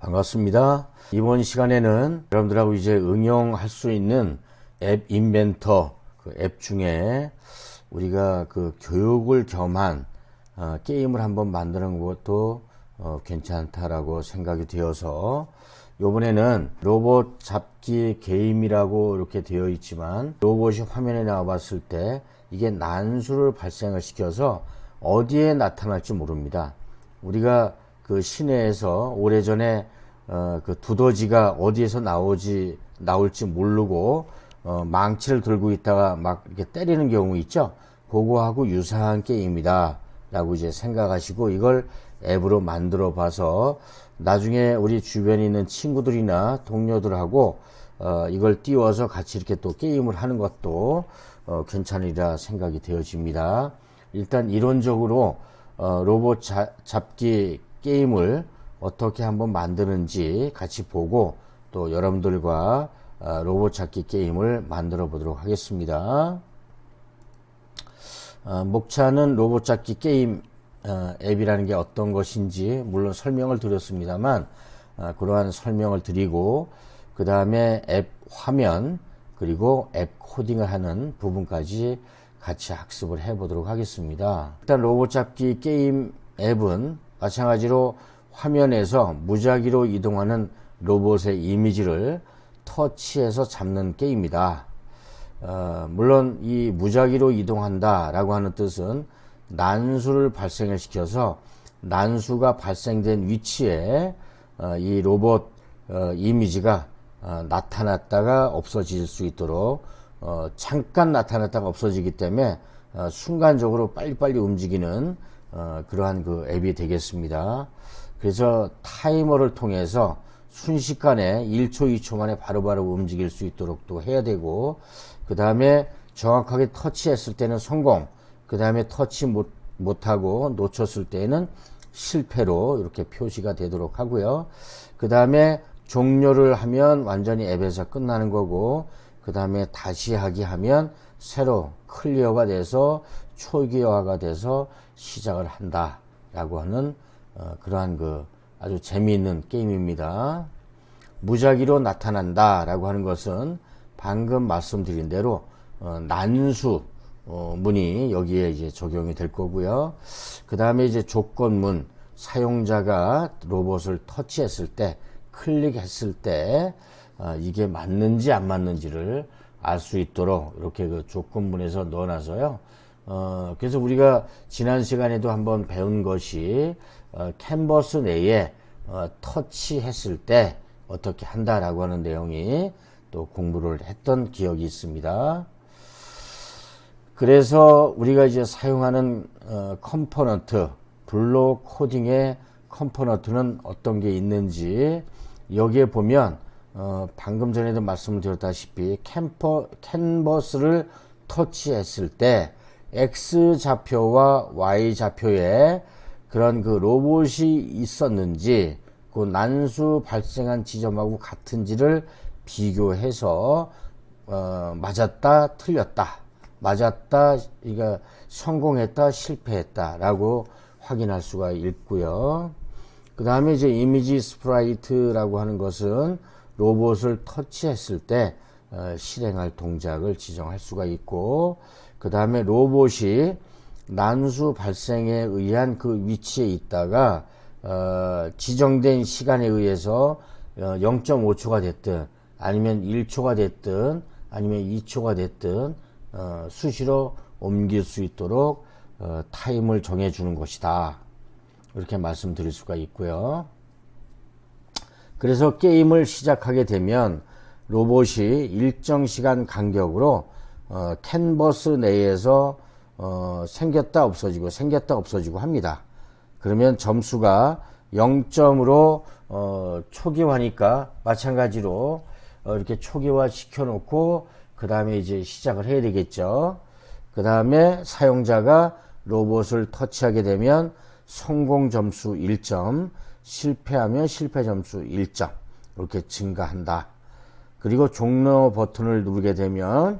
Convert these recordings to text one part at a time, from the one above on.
반갑습니다. 이번 시간에는 여러분들하고 이제 응용할 수 있는 앱 인벤터 그 앱 중에 우리가 그 교육을 겸한 게임을 한번 만드는 것도 괜찮다라고 생각이 되어서 이번에는 로봇 잡기 게임이라고 이렇게 되어 있지만 로봇이 화면에 나와 봤을 때 이게 난수를 발생을 시켜서 어디에 나타날지 모릅니다. 우리가 그 시내에서 오래전에 그 두더지가 어디에서 나올지 모르고 망치를 들고 있다가 막 이렇게 때리는 경우 있죠. 그거하고 유사한 게임이다 라고 이제 생각하시고 이걸 앱으로 만들어 봐서 나중에 우리 주변에 있는 친구들이나 동료들하고 이걸 띄워서 같이 이렇게 또 게임을 하는 것도 괜찮으리라 생각이 되어집니다. 일단 이론적으로 로봇 잡기 게임을 어떻게 한번 만드는지 같이 보고 또 여러분들과 로봇 잡기 게임을 만들어 보도록 하겠습니다. 목차는 로봇 잡기 게임 앱이라는 게 어떤 것인지 물론 설명을 드렸습니다만 그러한 설명을 드리고 그 다음에 앱 화면 그리고 앱 코딩을 하는 부분까지 같이 학습을 해 보도록 하겠습니다. 일단 로봇 잡기 게임 앱은 마찬가지로 화면에서 무작위로 이동하는 로봇의 이미지를 터치해서 잡는 게임이다. 물론 이 무작위로 이동한다 라고 하는 뜻은 난수를 발생을 시켜서 난수가 발생된 위치에 이 로봇 이미지가 나타났다가 없어질 수 있도록 잠깐 나타났다가 없어지기 때문에 순간적으로 빨리빨리 움직이는 그러한 그 앱이 되겠습니다. 그래서 타이머를 통해서 순식간에 1초, 2초 만에 바로바로 움직일 수 있도록 또 해야 되고 그 다음에 정확하게 터치했을 때는 성공, 그 다음에 터치 못하고 놓쳤을 때는 실패로 이렇게 표시가 되도록 하고요. 그 다음에 종료를 하면 완전히 앱에서 끝나는 거고 그 다음에 다시 하기 하면 새로 클리어가 돼서 초기화가 돼서 시작을 한다 라고 하는 그러한 그 아주 재미있는 게임입니다. 무작위로 나타난다 라고 하는 것은 방금 말씀드린 대로 난수 문이 여기에 이제 적용이 될 거고요. 그 다음에 이제 조건문, 사용자가 로봇을 터치했을 때 클릭했을 때 이게 맞는지 안 맞는지를 알 수 있도록 이렇게 그 조건문에서 넣어놔서요. 그래서 우리가 지난 시간에도 한번 배운 것이 캔버스 내에 터치했을 때 어떻게 한다라고 하는 내용이 또 공부를 했던 기억이 있습니다. 그래서 우리가 이제 사용하는 컴포넌트, 블록 코딩의 컴포넌트는 어떤 게 있는지 여기에 보면 방금 전에도 말씀을 드렸다시피 캔버스를 터치했을 때 X좌표와 Y좌표에 그런 그 로봇이 있었는지 그 난수 발생한 지점하고 같은지를 비교해서 맞았다 틀렸다 맞았다 그러니까 성공했다 실패했다 라고 확인할 수가 있고요. 그 다음에 이제 이미지 스프라이트라고 하는 것은 로봇을 터치했을 때 실행할 동작을 지정할 수가 있고 그 다음에 로봇이 난수 발생에 의한 그 위치에 있다가 지정된 시간에 의해서 0.5초가 됐든 아니면 1초가 됐든 아니면 2초가 됐든 수시로 옮길 수 있도록 타임을 정해 주는 것이다. 이렇게 말씀드릴 수가 있고요. 그래서 게임을 시작하게 되면 로봇이 일정 시간 간격으로 캔버스 내에서 생겼다 없어지고 합니다. 그러면 점수가 0점으로 초기화니까 마찬가지로 이렇게 초기화 시켜 놓고 그 다음에 이제 시작을 해야 되겠죠. 그 다음에 사용자가 로봇을 터치하게 되면 성공 점수 1점, 실패하면 실패 점수 1점 이렇게 증가한다. 그리고 종료 버튼을 누르게 되면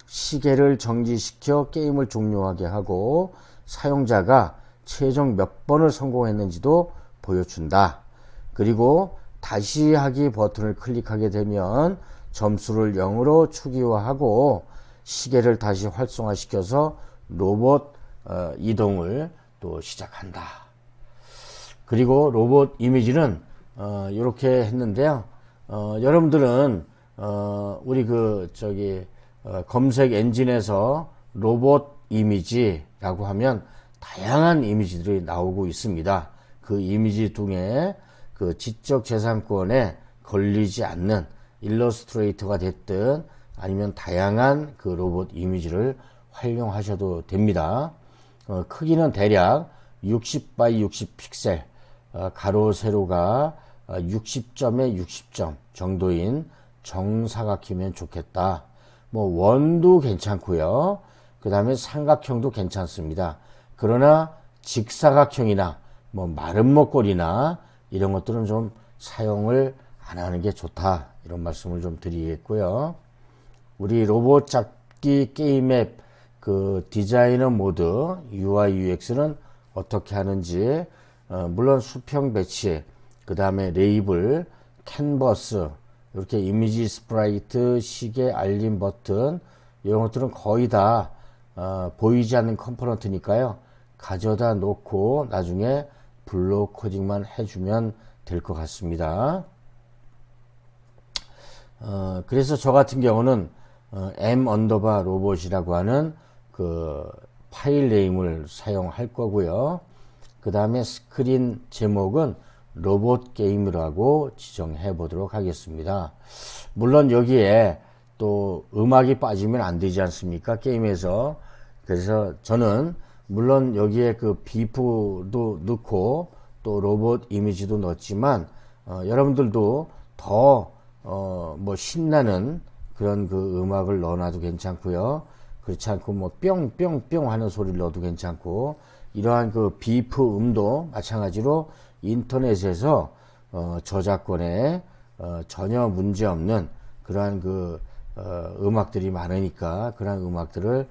시계를 정지시켜 게임을 종료하게 하고 사용자가 최종 몇 번을 성공했는지도 보여준다. 그리고 다시 하기 버튼을 클릭하게 되면 점수를 0으로 추기화하고 시계를 다시 활성화시켜서 로봇 이동을 또 시작한다. 그리고 로봇 이미지는 이렇게 했는데요. 여러분들은 우리 검색 엔진에서 로봇 이미지라고 하면 다양한 이미지들이 나오고 있습니다. 그 이미지 중에 그 지적재산권에 걸리지 않는 일러스트레이터가 됐든 아니면 다양한 그 로봇 이미지를 활용하셔도 됩니다. 크기는 대략 60x 60 픽셀, 가로 세로가 60점에 60점 정도인 정사각형이면 좋겠다. 뭐 원도 괜찮고요. 그 다음에 삼각형도 괜찮습니다. 그러나 직사각형이나 뭐 마른 목걸이나 이런 것들은 좀 사용을 안 하는 게 좋다. 이런 말씀을 좀 드리겠고요. 우리 로봇 잡기 게임 앱 그 디자이너 모드 UI UX는 어떻게 하는지 물론 수평 배치, 그 다음에 레이블, 캔버스, 이렇게 이미지 스프라이트, 시계 알림 버튼 이런 것들은 거의 다 보이지 않는 컴포넌트니까요. 가져다 놓고 나중에 블록 코딩만 해주면 될 것 같습니다. 그래서 저 같은 경우는 m_ 로봇이라고 하는 그 파일 네임을 사용할 거고요. 그 다음에 스크린 제목은 로봇 게임이라고 지정해 보도록 하겠습니다. 물론 여기에 또 음악이 빠지면 안 되지 않습니까? 게임에서. 그래서 저는 물론 여기에 그 비프도 넣고 또 로봇 이미지도 넣었지만 여러분들도 더 뭐 신나는 그런 그 음악을 넣어놔도 괜찮고요. 그렇지 않고 뭐 뿅뿅뿅 하는 소리를 넣어도 괜찮고, 이러한 그 비프 음도 마찬가지로 인터넷에서 저작권에 전혀 문제 없는 그러한 그 음악들이 많으니까 그러한 음악들을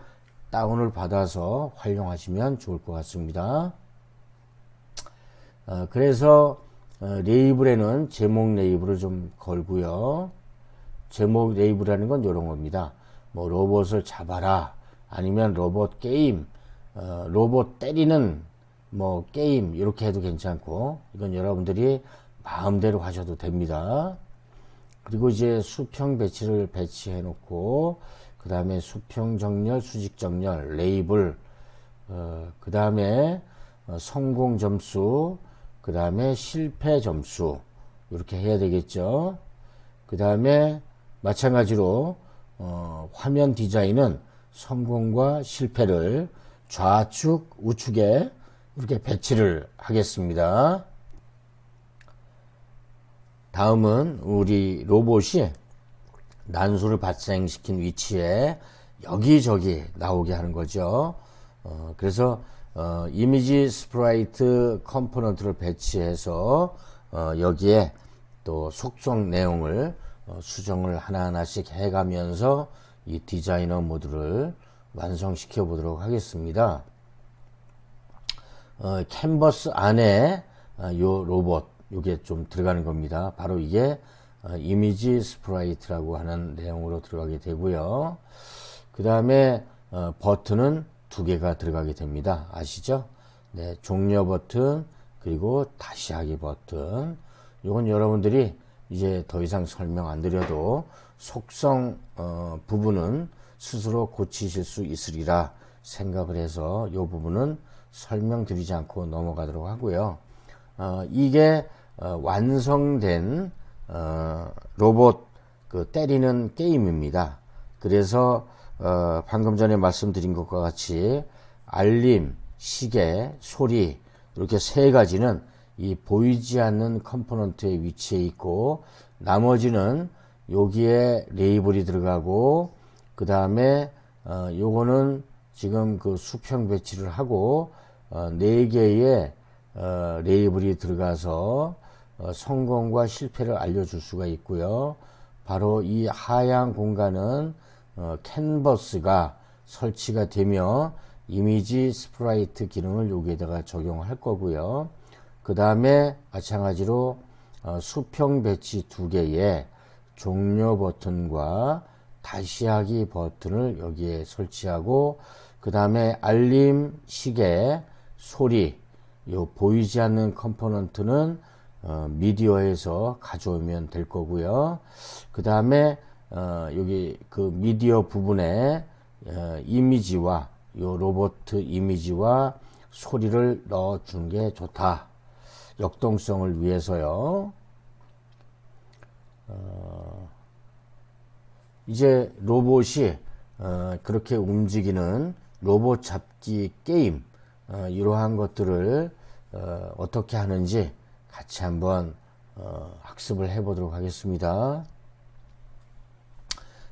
다운을 받아서 활용하시면 좋을 것 같습니다. 그래서 레이블에는 제목 레이블을 좀 걸고요. 제목 레이블이라는 건 이런 겁니다. 뭐 로봇을 잡아라, 아니면 로봇 게임, 로봇 때리는 뭐 게임, 이렇게 해도 괜찮고, 이건 여러분들이 마음대로 하셔도 됩니다. 그리고 이제 수평 배치를 배치해 놓고, 그 다음에 수평 정렬, 수직 정렬, 레이블, 그 다음에 성공 점수, 그 다음에 실패 점수, 이렇게 해야 되겠죠. 그 다음에 마찬가지로 화면 디자인은 성공과 실패를 좌측, 우측에 이렇게 배치를 하겠습니다. 다음은 우리 로봇이 난수를 발생시킨 위치에 여기저기 나오게 하는 거죠. 그래서 이미지 스프라이트 컴포넌트를 배치해서 여기에 또 속성 내용을 수정을 하나하나씩 해가면서 이 디자이너 모드를 완성시켜 보도록 하겠습니다. 캔버스 안에 요 로봇, 요게 좀 들어가는 겁니다. 바로 이게 이미지 스프라이트라고 하는 내용으로 들어가게 되고요. 그 다음에 버튼은 2개가 들어가게 됩니다. 아시죠? 네, 종료 버튼, 그리고 다시 하기 버튼. 요건 여러분들이 이제 더 이상 설명 안 드려도 속성 부분은 스스로 고치실 수 있으리라 생각을 해서 요 부분은 설명드리지 않고 넘어가도록 하고요. 이게 완성된 로봇 그 때리는 게임입니다. 그래서 방금 전에 말씀드린 것과 같이 알림, 시계, 소리, 이렇게 3가지는 이 보이지 않는 컴포넌트의 위치에 있고, 나머지는 여기에 레이블이 들어가고, 그 다음에 요거는 지금 그 수평 배치를 하고 4개의 레이블이 들어가서 성공과 실패를 알려줄 수가 있고요. 바로 이 하향 공간은 캔버스가 설치가 되며 이미지 스프라이트 기능을 여기에다가 적용할 거고요. 그 다음에 마찬가지로 수평 배치 2개의 종료 버튼과 다시 하기 버튼을 여기에 설치하고, 그 다음에 알림, 시계, 소리, 요 보이지 않는 컴포넌트는 미디어에서 가져오면 될 거고요. 그 다음에 여기 그 미디어 부분에 이미지와 요 로봇 이미지와 소리를 넣어 준 게 좋다. 역동성을 위해서요. 이제 로봇이 그렇게 움직이는 로봇 잡기 게임, 이러한 것들을 어떻게 하는지 같이 한번 학습을 해 보도록 하겠습니다.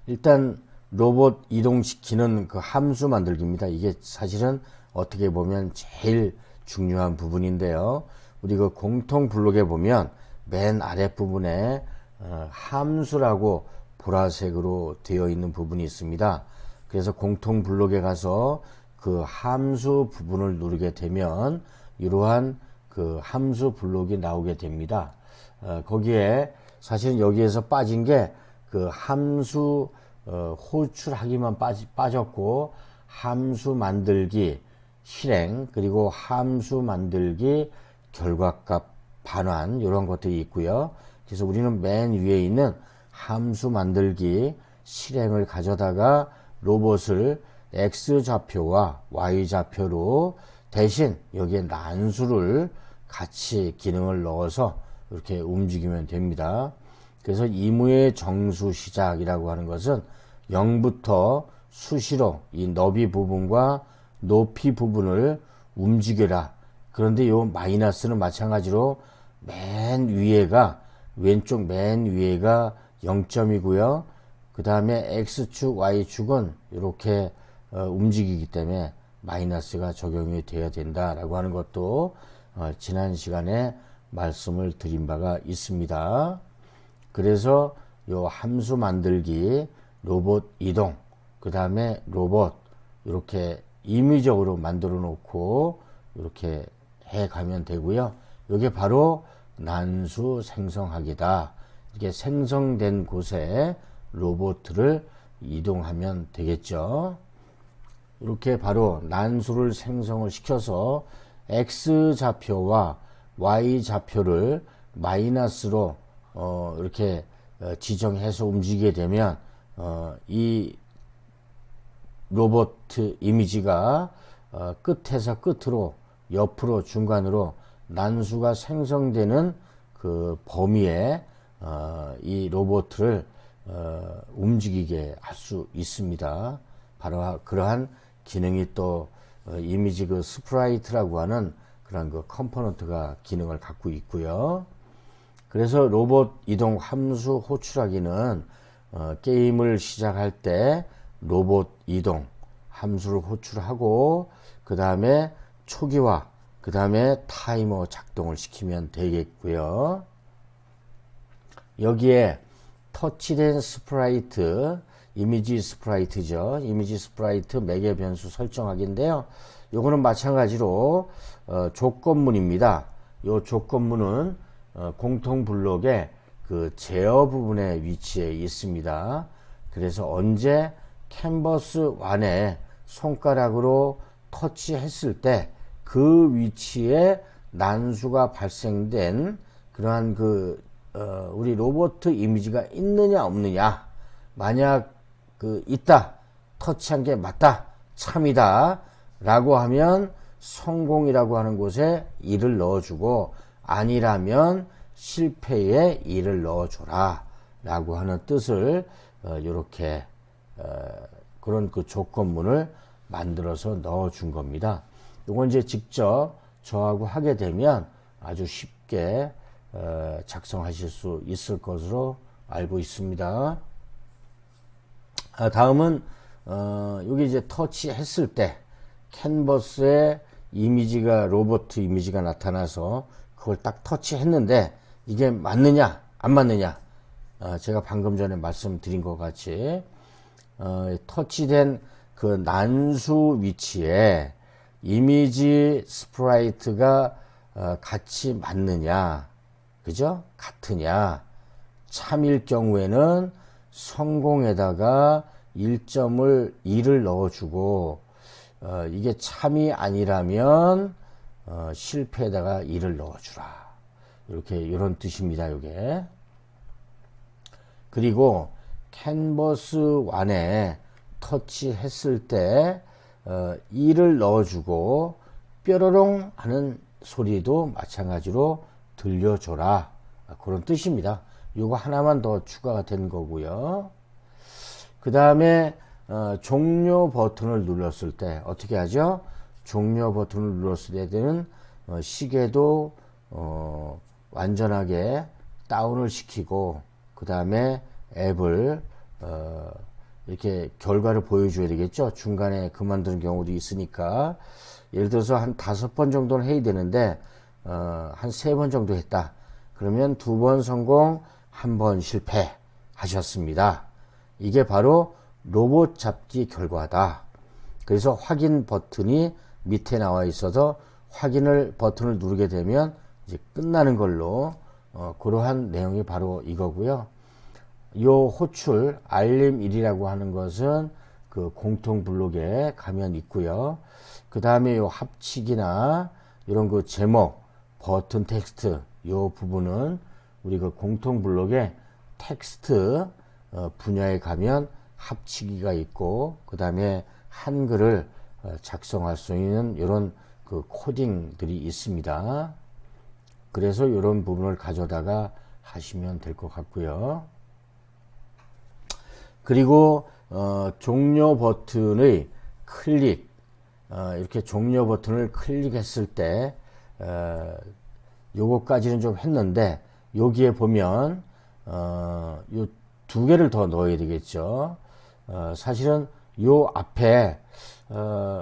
일단 로봇 이동시키는 그 함수 만들기입니다. 이게 사실은 어떻게 보면 제일 중요한 부분인데요. 우리 그 공통 블록에 보면 맨 아랫부분에 함수라고 보라색으로 되어 있는 부분이 있습니다. 그래서 공통 블록에 가서 그 함수 부분을 누르게 되면 이러한 그 함수 블록이 나오게 됩니다. 거기에 사실은 여기에서 빠진 게 그 함수 호출하기만 빠졌고, 함수 만들기 실행, 그리고 함수 만들기 결과값 반환, 이런 것들이 있고요. 그래서 우리는 맨 위에 있는 함수 만들기 실행을 가져다가 로봇을 X좌표와 Y좌표로 대신 여기에 난수를 같이 기능을 넣어서 이렇게 움직이면 됩니다. 그래서 이무의 정수 시작이라고 하는 것은 0부터 수시로 이 너비 부분과 높이 부분을 움직여라. 그런데 요 마이너스는 마찬가지로 맨 위에가, 왼쪽 맨 위에가 0점이고요. 그 다음에 X축, Y축은 이렇게 움직이기 때문에 마이너스가 적용이 되어야 된다라고 하는 것도 지난 시간에 말씀을 드린 바가 있습니다. 그래서 요 함수 만들기, 로봇 이동, 그 다음에 로봇 이렇게 임의적으로 만들어 놓고 이렇게 해 가면 되고요. 이게 바로 난수 생성하기다. 이게 생성된 곳에 로봇을 이동하면 되겠죠. 이렇게 바로 난수를 생성을 시켜서 X좌표와 Y좌표를 마이너스로 이렇게 지정해서 움직이게 되면 이 로봇 이미지가 끝에서 끝으로, 옆으로, 중간으로 난수가 생성되는 그 범위에 이 로봇을 움직이게 할 수 있습니다. 바로 그러한 기능이 또 이미지 그 스프라이트라고 하는 그런 그 컴포넌트가 기능을 갖고 있고요. 그래서 로봇 이동 함수 호출하기는 게임을 시작할 때 로봇 이동 함수를 호출하고, 그 다음에 초기화, 그 다음에 타이머 작동을 시키면 되겠고요. 여기에 터치된 스프라이트, 이미지 스프라이트죠. 이미지 스프라이트 매개 변수 설정하기인데요. 요거는 마찬가지로 조건문입니다. 요 조건문은 공통 블록의 그 제어 부분에 위치해 있습니다. 그래서 언제 캔버스 1에 손가락으로 터치했을 때 그 위치에 난수가 발생된 그러한 우리 로봇 이미지가 있느냐 없느냐, 만약 있다, 터치한 게 맞다, 참이다 라고 하면 성공이라고 하는 곳에 1을 넣어주고, 아니라면 실패에 1을 넣어줘라 라고 하는 뜻을 이렇게 그런 그 조건문을 만들어서 넣어준 겁니다. 이건 이제 직접 저하고 하게 되면 아주 쉽게 작성하실 수 있을 것으로 알고 있습니다. 다음은 여기 이제 터치했을 때 캔버스에 이미지가, 로봇 이미지가 나타나서 그걸 딱 터치했는데 이게 맞느냐 안 맞느냐, 제가 방금 전에 말씀드린 것 같이 터치된 그 난수 위치에 이미지 스프라이트가 같이 맞느냐, 그죠? 같으냐? 참일 경우에는 성공에다가 1점을 2를 넣어주고 이게 참이 아니라면 실패에다가 2를 넣어주라. 이렇게 이런 뜻입니다. 이게. 그리고 캔버스 1에 터치했을 때 2를 넣어주고 뾰로롱 하는 소리도 마찬가지로 들려줘라. 그런 뜻입니다. 요거 하나만 더 추가가 된 거고요. 그 다음에 종료 버튼을 눌렀을 때 어떻게 하죠? 종료 버튼을 눌렀을 때는 시계도 완전하게 다운을 시키고 그 다음에 앱을 이렇게 결과를 보여줘야 되겠죠. 중간에 그만두는 경우도 있으니까 예를 들어서 한 5번 정도는 해야 되는데 한 3번 정도 했다. 그러면 2번 성공, 1번 실패 하셨습니다. 이게 바로 로봇 잡기 결과다. 그래서 확인 버튼이 밑에 나와 있어서 확인을 버튼을 누르게 되면 이제 끝나는 걸로 그러한 내용이 바로 이거고요. 요 호출 알림 1이라고 하는 것은 그 공통 블록에 가면 있고요. 그 다음에 요 합치기나 이런 그 제목, 버튼 텍스트 요 부분은 우리 그 공통 블록에 텍스트 분야에 가면 합치기가 있고 그 다음에 한글을 작성할 수 있는 이런 그 코딩들이 있습니다. 그래서 이런 부분을 가져다가 하시면 될 것 같고요. 그리고 종료 버튼의 클릭 이렇게 종료 버튼을 클릭했을 때 요거까지는 좀 했는데 여기에 보면 요 2개를 더 넣어야 되겠죠. 사실은 요 앞에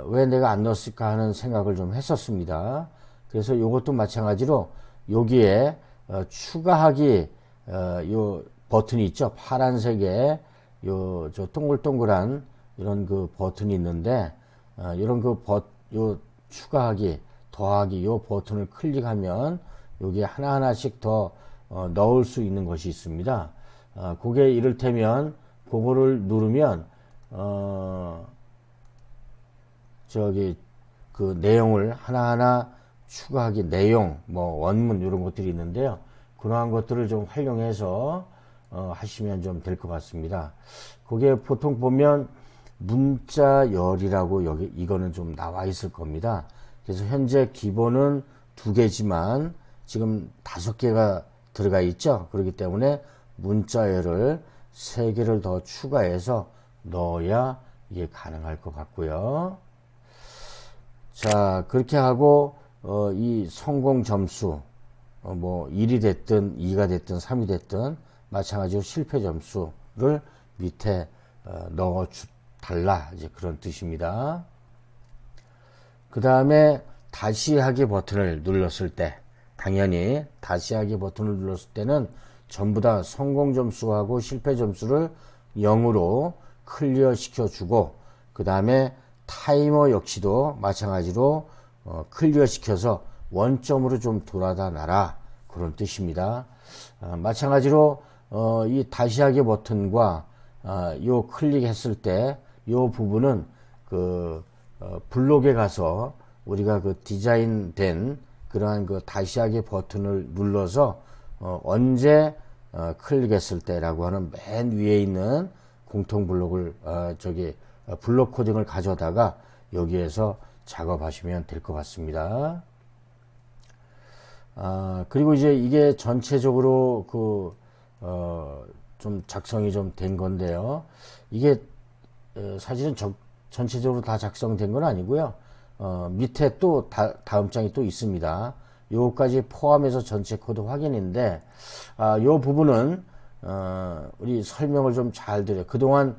왜 내가 안 넣었을까 하는 생각을 좀 했었습니다. 그래서 요것도 마찬가지로 여기에 추가하기 요 버튼이 있죠. 파란색에 요 저 동글동글한 이런 그 버튼이 있는데 이런 요 추가하기 더하기 요 버튼을 클릭하면 여기에 하나하나씩 더 넣을 수 있는 것이 있습니다. 그게 이를테면 그거를 누르면 저기 그 내용을 하나하나 추가하기 내용 뭐 원문 이런 것들이 있는데요. 그러한 것들을 좀 활용해서 하시면 좀 될 것 같습니다. 그게 보통 보면 문자열이라고 여기 이거는 좀 나와 있을 겁니다. 그래서 현재 기본은 2개지만 지금 5개가 들어가 있죠. 그렇기 때문에 문자열을 3개를 더 추가해서 넣어야 이게 가능할 것 같고요. 자, 그렇게 하고 이 성공 점수 뭐 1이 됐든 2가 됐든 3이 됐든 마찬가지로 실패 점수를 밑에 넣어 달라 이제 그런 뜻입니다. 그 다음에 다시 하기 버튼을 눌렀을 때 당연히 다시 하기 버튼을 눌렀을 때는 전부 다 성공 점수하고 실패 점수를 0으로 클리어 시켜주고 그 다음에 타이머 역시도 마찬가지로 클리어 시켜서 원점으로 좀 돌아다 놔라 그런 뜻입니다. 마찬가지로 이 다시 하기 버튼과 요 클릭했을 때 요 부분은 그 블록에 가서 우리가 그 디자인된 그러한 그 다시 하기 버튼을 눌러서 언제 클릭했을 때라고 하는 맨 위에 있는 공통 블록을 블록 코딩을 가져다가 여기에서 작업하시면 될 것 같습니다. 그리고 이제 이게 전체적으로 좀 작성이 좀 된 건데요. 이게 사실은 전체적으로 다 작성된 건 아니고요. 밑에 또 다음 장이 또 있습니다. 요거까지 포함해서 전체 코드 확인인데 요 부분은 우리 설명을 좀 잘 드려요. 그동안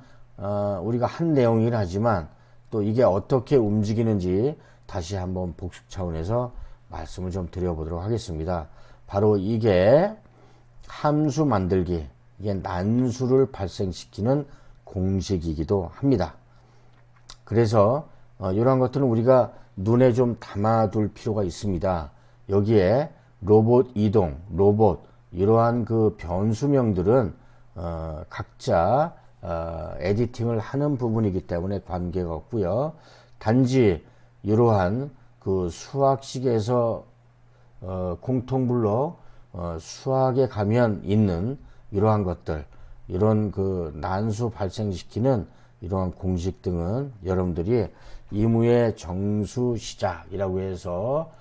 우리가 한 내용이긴 하지만 또 이게 어떻게 움직이는지 다시 한번 복습 차원에서 말씀을 좀 드려보도록 하겠습니다. 바로 이게 함수 만들기, 이게 난수를 발생시키는 공식이기도 합니다. 그래서 이러한 것들은 우리가 눈에 좀 담아둘 필요가 있습니다. 여기에 로봇 이동, 로봇 이러한 그 변수명들은 각자 에디팅을 하는 부분이기 때문에 관계가 없고요. 단지 이러한 그 수학식에서 공통블록 수학에 가면 있는 이러한 것들, 이런 그 난수 발생시키는 이러한 공식 등은 여러분들이 이무의 정수 시작이라고 해서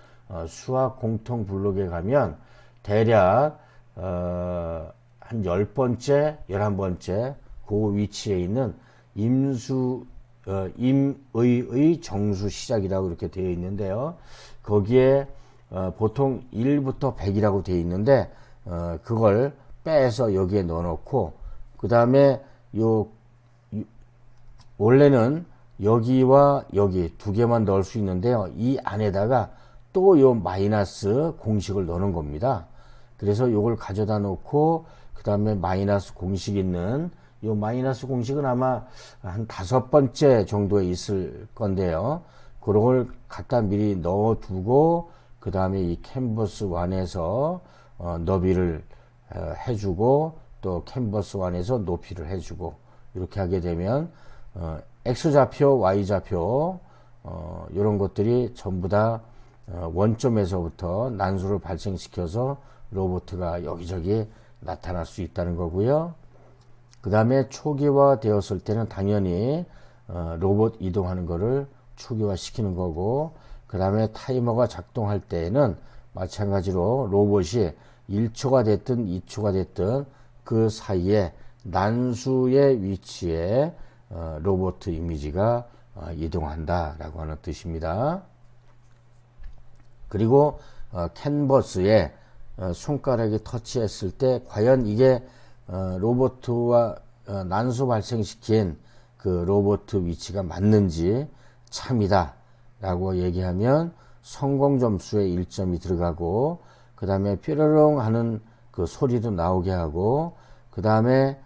수학 공통 블록에 가면 대략 한 10번째, 11번째 그 위치에 있는 임의의 정수 시작이라고 이렇게 되어 있는데요. 거기에 보통 1부터 100이라고 되어 있는데 그걸 빼서 여기에 넣어놓고 그 다음에 원래는 여기와 여기 두 개만 넣을 수 있는데요. 이 안에다가 또 요 마이너스 공식을 넣는 겁니다. 그래서 요걸 가져다 놓고 그 다음에 마이너스 공식 있는 요 마이너스 공식은 아마 한 5번째 정도에 있을 건데요. 그걸 갖다 미리 넣어 두고 그 다음에 이 캔버스 1에서 너비를 해주고 또 캔버스 1에서 높이를 해주고 이렇게 하게 되면 X좌표, Y좌표 이런 것들이 전부 다 원점에서부터 난수를 발생시켜서 로봇가 여기저기 나타날 수 있다는 거고요. 그 다음에 초기화 되었을 때는 당연히 로봇 이동하는 거를 초기화 시키는 거고 그 다음에 타이머가 작동할 때에는 마찬가지로 로봇이 1초가 됐든 2초가 됐든 그 사이에 난수의 위치에 로봇 이미지가 이동한다 라고 하는 뜻입니다. 그리고 캔버스에 손가락이 터치했을 때 과연 이게 로봇과 난수 발생시킨 그 로봇 위치가 맞는지 참이다 라고 얘기하면 성공 점수에 1점이 들어가고 그 다음에 뾰로롱 하는 그 소리도 나오게 하고 그 다음에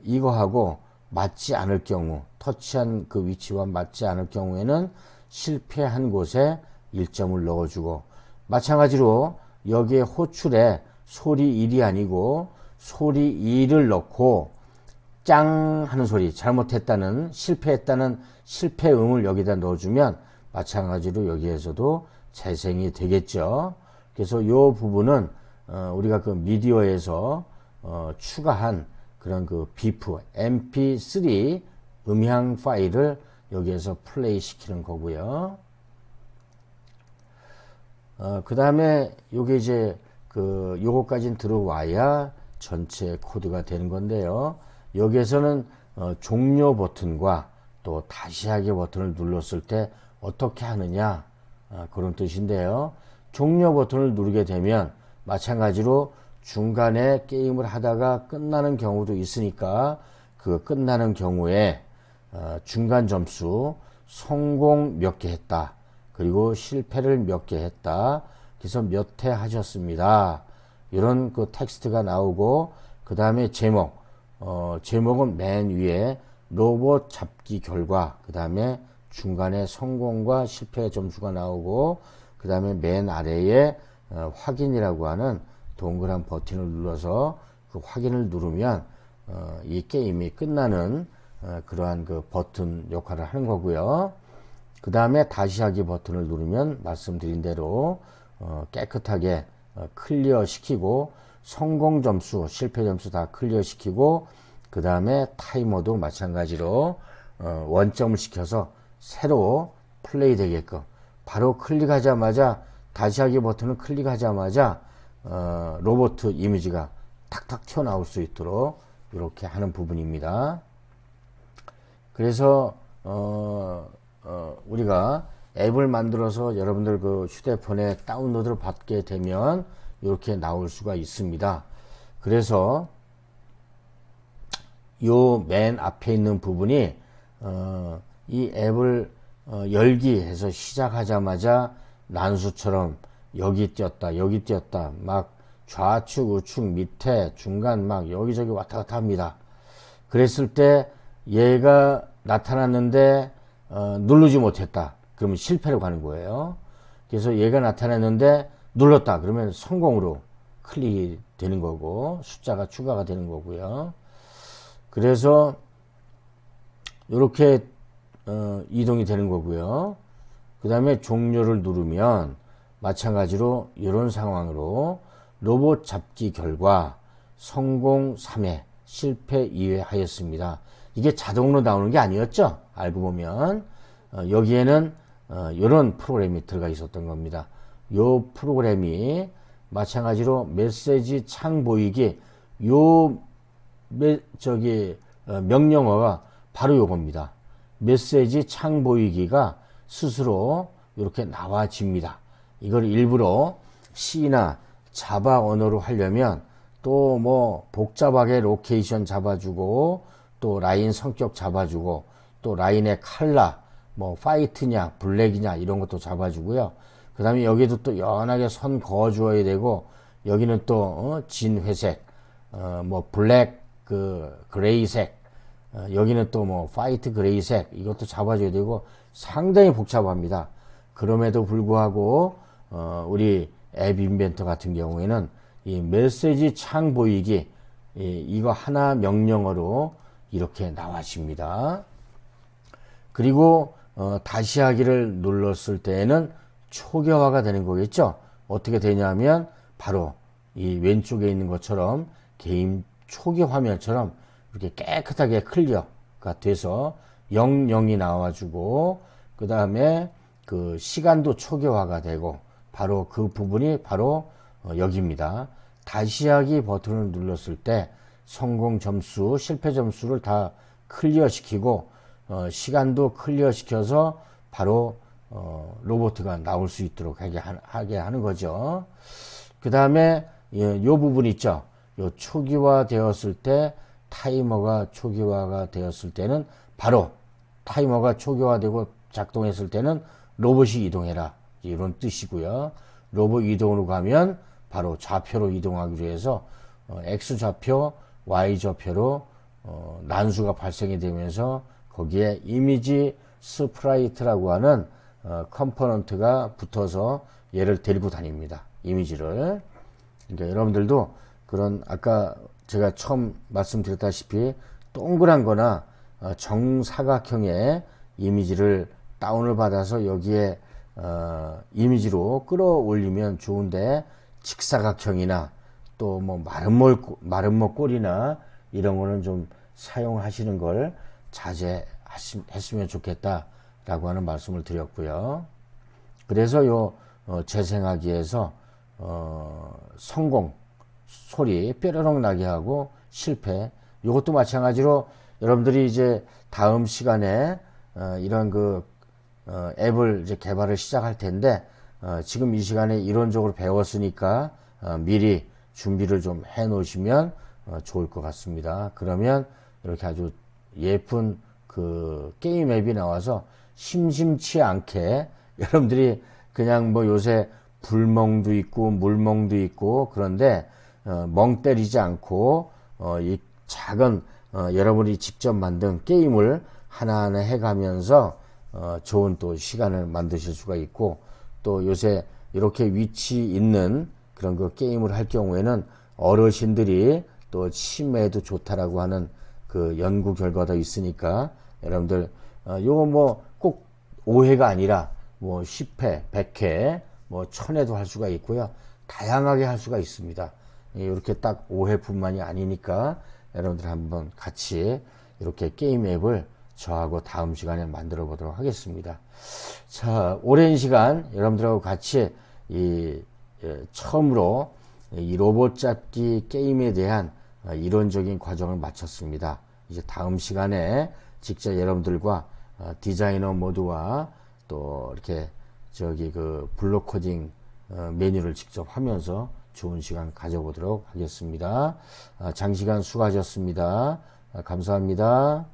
이거하고 맞지 않을 경우 터치한 그 위치와 맞지 않을 경우에는 실패한 곳에 1점을 넣어주고 마찬가지로 여기에 호출에 소리 1이 아니고 소리 2를 넣고 짱 하는 소리 잘못했다는 실패했다는 실패음을 여기다 넣어주면 마찬가지로 여기에서도 재생이 되겠죠. 그래서 이 부분은 우리가 그 미디어에서 추가한 그런 그 비프 mp3 음향 파일을 여기에서 플레이 시키는 거고요. 그 다음에 요게 이제 요거까지는 들어와야 전체 코드가 되는 건데요. 여기에서는 종료 버튼과 또 다시 하기 버튼을 눌렀을 때 어떻게 하느냐 그런 뜻인데요. 종료 버튼을 누르게 되면 마찬가지로 중간에 게임을 하다가 끝나는 경우도 있으니까 그 끝나는 경우에 중간 점수 성공 몇 개 했다 그리고 실패를 몇 개 했다 그래서 몇 회 하셨습니다 이런 그 텍스트가 나오고 그 다음에 제목은 맨 위에 로봇 잡기 결과 그 다음에 중간에 성공과 실패 점수가 나오고 그 다음에 맨 아래에 확인이라고 하는 동그란 버튼을 눌러서 그 확인을 누르면 이 게임이 끝나는 그러한 그 버튼 역할을 하는 거고요. 그 다음에 다시 하기 버튼을 누르면 말씀드린 대로 깨끗하게 클리어 시키고 성공 점수, 실패 점수 다 클리어 시키고 그 다음에 타이머도 마찬가지로 원점을 시켜서 새로 플레이 되게끔 바로 클릭하자마자 다시 하기 버튼을 클릭하자마자 로봇 이미지가 탁탁 튀어나올 수 있도록 이렇게 하는 부분입니다. 그래서 우리가 앱을 만들어서 여러분들 그 휴대폰에 다운로드를 받게 되면 이렇게 나올 수가 있습니다. 그래서 요 맨 앞에 있는 부분이 이 앱을 열기 해서 시작하자마자 난수처럼 여기 띄었다 여기 띄었다 막 좌측 우측 밑에 중간 막 여기저기 왔다 갔다 합니다. 그랬을 때 얘가 나타났는데 누르지 못했다 그러면 실패로 가는 거예요. 그래서 얘가 나타났는데 눌렀다 그러면 성공으로 클릭이 되는 거고 숫자가 추가가 되는 거고요. 그래서 이렇게 이동이 되는 거고요. 그 다음에 종료를 누르면 마찬가지로 이런 상황으로 로봇 잡기 결과 성공 3회, 실패 2회 하였습니다. 이게 자동으로 나오는 게 아니었죠. 알고 보면 여기에는 이런 프로그램이 들어가 있었던 겁니다. 이 프로그램이 마찬가지로 메시지 창 보이기 요 명령어가 바로 요겁니다. 메시지 창 보이기가 스스로 이렇게 나와집니다. 이걸 일부러 C나 자바 언어로 하려면 또 뭐 복잡하게 로케이션 잡아주고 또 라인 성격 잡아주고 또 라인의 컬러 뭐 화이트냐 블랙이냐 이런 것도 잡아주고요. 그 다음에 여기도 또 연하게 선 그어주어야 되고 여기는 또 진회색 뭐 블랙 그레이색 여기는 또 뭐 화이트 그레이색 이것도 잡아줘야 되고 상당히 복잡합니다. 그럼에도 불구하고 우리 앱 인벤터 같은 경우에는 이 메시지 창 보이기 이거 하나 명령어로 이렇게 나와집니다. 그리고 다시 하기를 눌렀을 때에는 초기화가 되는 거겠죠. 어떻게 되냐면 바로 이 왼쪽에 있는 것처럼 게임 초기 화면처럼 이렇게 깨끗하게 클리어가 돼서 00이 나와주고 그 다음에 그 시간도 초기화가 되고 바로 그 부분이 바로 여기입니다. 다시 하기 버튼을 눌렀을 때 성공 점수, 실패 점수를 다 클리어 시키고 시간도 클리어 시켜서 바로 로봇가 나올 수 있도록 하게 하는 거죠. 그 다음에 요 부분 있죠. 요 초기화 되었을 때 타이머가 초기화가 되었을 때는 바로 타이머가 초기화되고 작동했을 때는 로봇이 이동해라 이런 뜻이고요. 로봇 이동으로 가면 바로 좌표로 이동하기 위해서 X좌표, Y좌표로 난수가 발생이 되면서 거기에 이미지 스프라이트라고 하는 컴포넌트가 붙어서 얘를 데리고 다닙니다. 이미지를. 그러니까 여러분들도 그런 아까 제가 처음 말씀드렸다시피 동그란 거나 정사각형의 이미지를 다운을 받아서 여기에 이미지로 끌어올리면 좋은데 직사각형이나 또 뭐 마름모 꼴이나 이런 거는 좀 사용하시는 걸 자제했으면 좋겠다라고 하는 말씀을 드렸고요. 그래서 요 재생하기에서 성공 소리 뾰로롱 나게 하고 실패 요것도 마찬가지로 여러분들이 이제 다음 시간에 이런 앱을 이제 개발을 시작할 텐데 지금 이 시간에 이론적으로 배웠으니까 미리 준비를 좀 해 놓으시면 좋을 것 같습니다. 그러면 이렇게 아주 예쁜 게임 앱이 나와서 심심치 않게 여러분들이 그냥 뭐 요새 불멍도 있고 물멍도 있고 그런데 멍 때리지 않고 이 작은 여러분이 직접 만든 게임을 하나하나 해가면서 좋은 또 시간을 만드실 수가 있고 또 요새 이렇게 위치 있는 그런 게임을 할 경우에는 어르신들이 또 치매에도 좋다라고 하는 연구 결과도 있으니까 여러분들 요거 뭐 꼭 5회가 아니라 뭐 10회, 100회, 뭐 1000회도 할 수가 있고요. 다양하게 할 수가 있습니다. 이렇게 딱 5회뿐만이 아니니까 여러분들 한번 같이 이렇게 게임 앱을 저하고 다음 시간에 만들어 보도록 하겠습니다. 자, 오랜 시간 여러분들하고 같이 처음으로 이 로봇 잡기 게임에 대한 이론적인 과정을 마쳤습니다. 이제 다음 시간에 직접 여러분들과 디자이너 모드와 또 이렇게 블록 코딩 메뉴를 직접 하면서 좋은 시간 가져보도록 하겠습니다. 장시간 수고하셨습니다. 감사합니다.